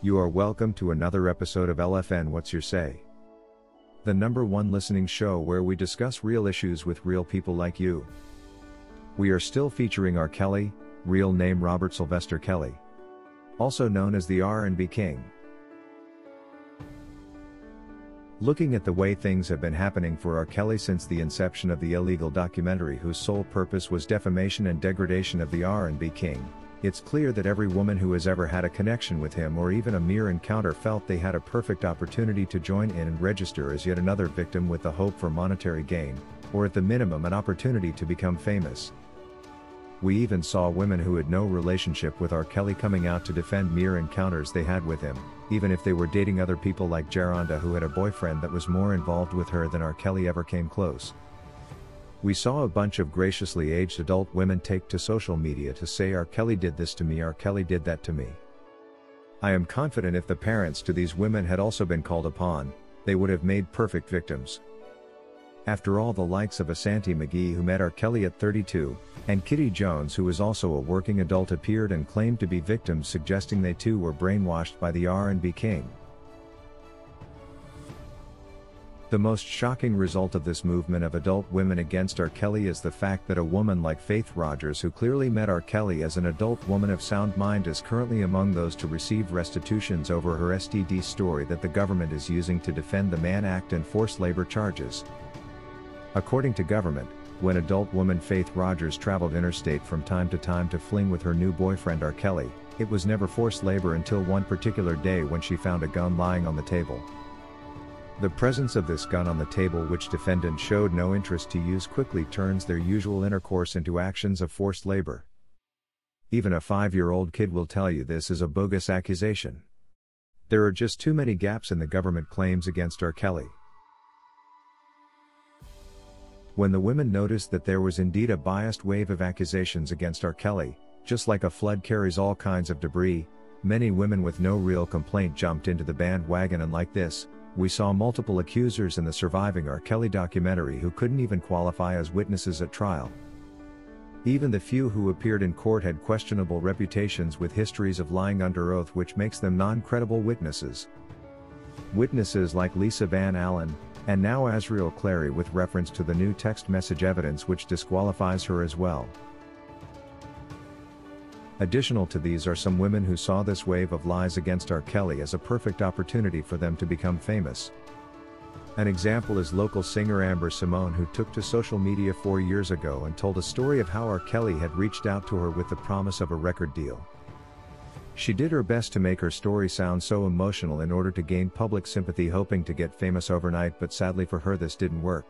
You are welcome to another episode of LFN What's Your Say? The #1 listening show where we discuss real issues with real people like you. We are still featuring R. Kelly, real name Robert Sylvester Kelly, also known as the R&B King. Looking at the way things have been happening for R. Kelly since the inception of the illegal documentary whose sole purpose was defamation and degradation of the R&B King, it's clear that every woman who has ever had a connection with him or even a mere encounter felt they had a perfect opportunity to join in and register as yet another victim with the hope for monetary gain, or at the minimum an opportunity to become famous. We even saw women who had no relationship with R. Kelly coming out to defend mere encounters they had with him, even if they were dating other people like Geronda, who had a boyfriend that was more involved with her than R. Kelly ever came close. We saw a bunch of graciously aged adult women take to social media to say R. Kelly did this to me, R. Kelly did that to me. I am confident if the parents to these women had also been called upon, they would have made perfect victims. After all, the likes of Ashanti McGee, who met R. Kelly at 32, and Kitty Jones, who was also a working adult, appeared and claimed to be victims, suggesting they too were brainwashed by the R&B King. The most shocking result of this movement of adult women against R. Kelly is the fact that a woman like Faith Rogers, who clearly met R. Kelly as an adult woman of sound mind, is currently among those to receive restitutions over her STD story that the government is using to defend the Mann Act and forced labor charges. According to government, when adult woman Faith Rogers traveled interstate from time to fling with her new boyfriend R. Kelly, it was never forced labor until one particular day when she found a gun lying on the table. The presence of this gun on the table, which defendants showed no interest to use, quickly turns their usual intercourse into actions of forced labor. Even a 5-year-old kid will tell you this is a bogus accusation. There are just too many gaps in the government claims against R. Kelly. When the women noticed that there was indeed a biased wave of accusations against R. Kelly, just like a flood carries all kinds of debris, many women with no real complaint jumped into the bandwagon, and like this, we saw multiple accusers in the surviving R. Kelly documentary who couldn't even qualify as witnesses at trial. Even the few who appeared in court had questionable reputations with histories of lying under oath, which makes them non-credible witnesses. Witnesses like Lisa Van Allen, and now Azriel Clary, with reference to the new text message evidence which disqualifies her as well. Additional to these are some women who saw this wave of lies against R. Kelly as a perfect opportunity for them to become famous. An example is local singer Amber Simone, who took to social media 4 years ago and told a story of how R. Kelly had reached out to her with the promise of a record deal. She did her best to make her story sound so emotional in order to gain public sympathy, hoping to get famous overnight, but sadly for her this didn't work.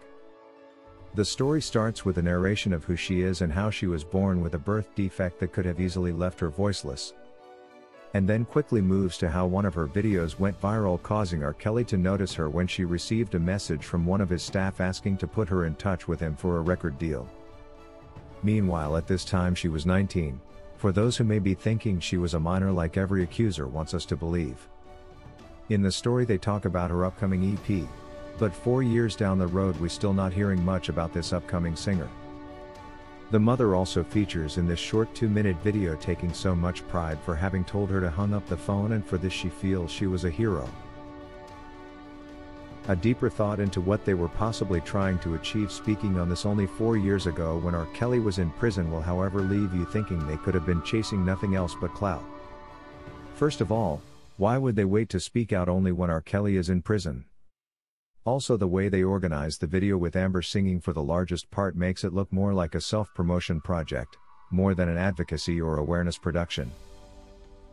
The story starts with a narration of who she is and how she was born with a birth defect that could have easily left her voiceless. And then quickly moves to how one of her videos went viral, causing R. Kelly to notice her when she received a message from one of his staff asking to put her in touch with him for a record deal. Meanwhile, at this time she was 19. For those who may be thinking she was a minor like every accuser wants us to believe. In the story they talk about her upcoming EP. But 4 years down the road we still not hearing much about this upcoming singer. The mother also features in this short 2-minute video, taking so much pride for having told her to hang up the phone, and for this she feels she was a hero. A deeper thought into what they were possibly trying to achieve speaking on this only 4 years ago when R. Kelly was in prison will however leave you thinking they could have been chasing nothing else but clout. First of all, why would they wait to speak out only when R. Kelly is in prison? Also, the way they organized the video with Amber singing for the largest part makes it look more like a self-promotion project, more than an advocacy or awareness production.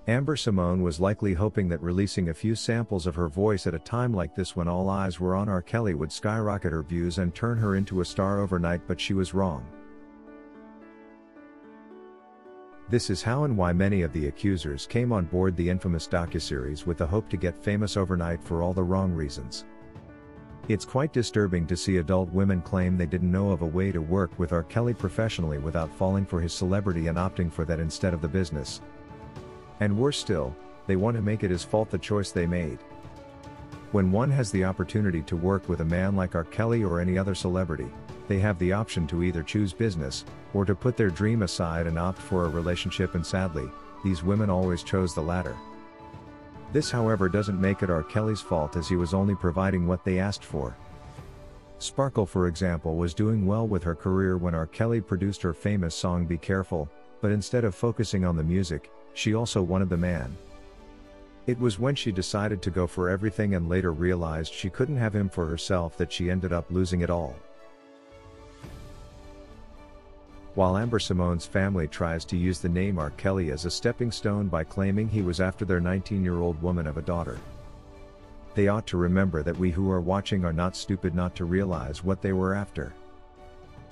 Amber Simone was likely hoping that releasing a few samples of her voice at a time like this when all eyes were on R. Kelly would skyrocket her views and turn her into a star overnight, but she was wrong. This is how and why many of the accusers came on board the infamous docuseries, with the hope to get famous overnight for all the wrong reasons. It's quite disturbing to see adult women claim they didn't know of a way to work with R. Kelly professionally without falling for his celebrity and opting for that instead of the business. And worse still, they want to make it his fault the choice they made. When one has the opportunity to work with a man like R. Kelly or any other celebrity, they have the option to either choose business, or to put their dream aside and opt for a relationship, and sadly, these women always chose the latter. This however doesn't make it R. Kelly's fault, as he was only providing what they asked for. Sparkle, for example, was doing well with her career when R. Kelly produced her famous song Be Careful, but instead of focusing on the music, she also wanted the man. It was when she decided to go for everything and later realized she couldn't have him for herself that she ended up losing it all. While Amber Simone's family tries to use the name R. Kelly as a stepping stone by claiming he was after their 19-year-old woman of a daughter, they ought to remember that we who are watching are not stupid not to realize what they were after.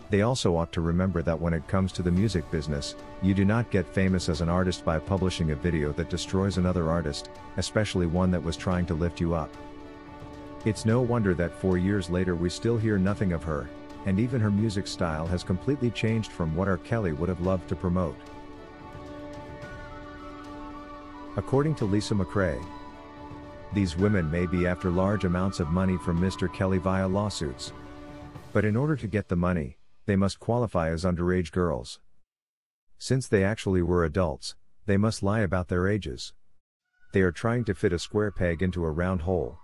They also ought to remember that when it comes to the music business, you do not get famous as an artist by publishing a video that destroys another artist, especially one that was trying to lift you up. It's no wonder that 4 years later we still hear nothing of her, and even her music style has completely changed from what R. Kelly would have loved to promote. According to Lisa McRae, these women may be after large amounts of money from Mr. Kelly via lawsuits. But in order to get the money, they must qualify as underage girls. Since they actually were adults, they must lie about their ages. They are trying to fit a square peg into a round hole.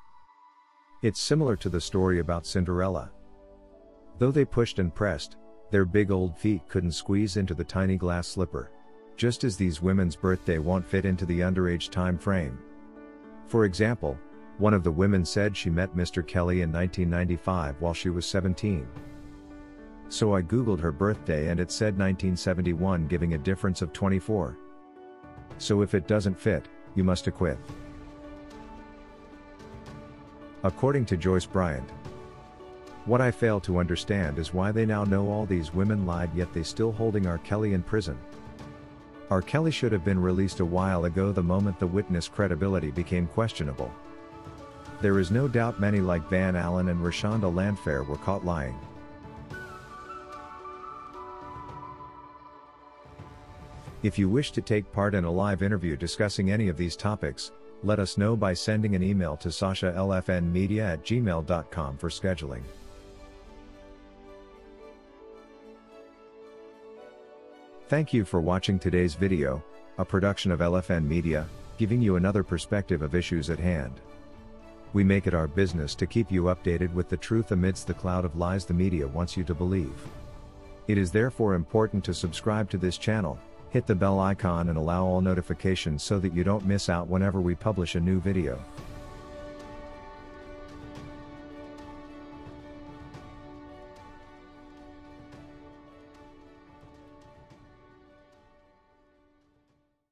It's similar to the story about Cinderella. Though they pushed and pressed, their big old feet couldn't squeeze into the tiny glass slipper. Just as these women's birthday won't fit into the underage time frame. For example, one of the women said she met Mr. Kelly in 1995 while she was 17. So I googled her birthday and it said 1971, giving a difference of 24. So if it doesn't fit, you must acquit. According to Joyce Bryant, what I fail to understand is why they now know all these women lied yet they still holding R. Kelly in prison. R. Kelly should have been released a while ago the moment the witness credibility became questionable. There is no doubt many like Van Allen and Rashonda Landfair were caught lying. If you wish to take part in a live interview discussing any of these topics, let us know by sending an email to sashalfnmedia@gmail.com for scheduling. Thank you for watching today's video, a production of LFN Media, giving you another perspective of issues at hand. We make it our business to keep you updated with the truth amidst the cloud of lies the media wants you to believe. It is therefore important to subscribe to this channel, hit the bell icon and allow all notifications so that you don't miss out whenever we publish a new video.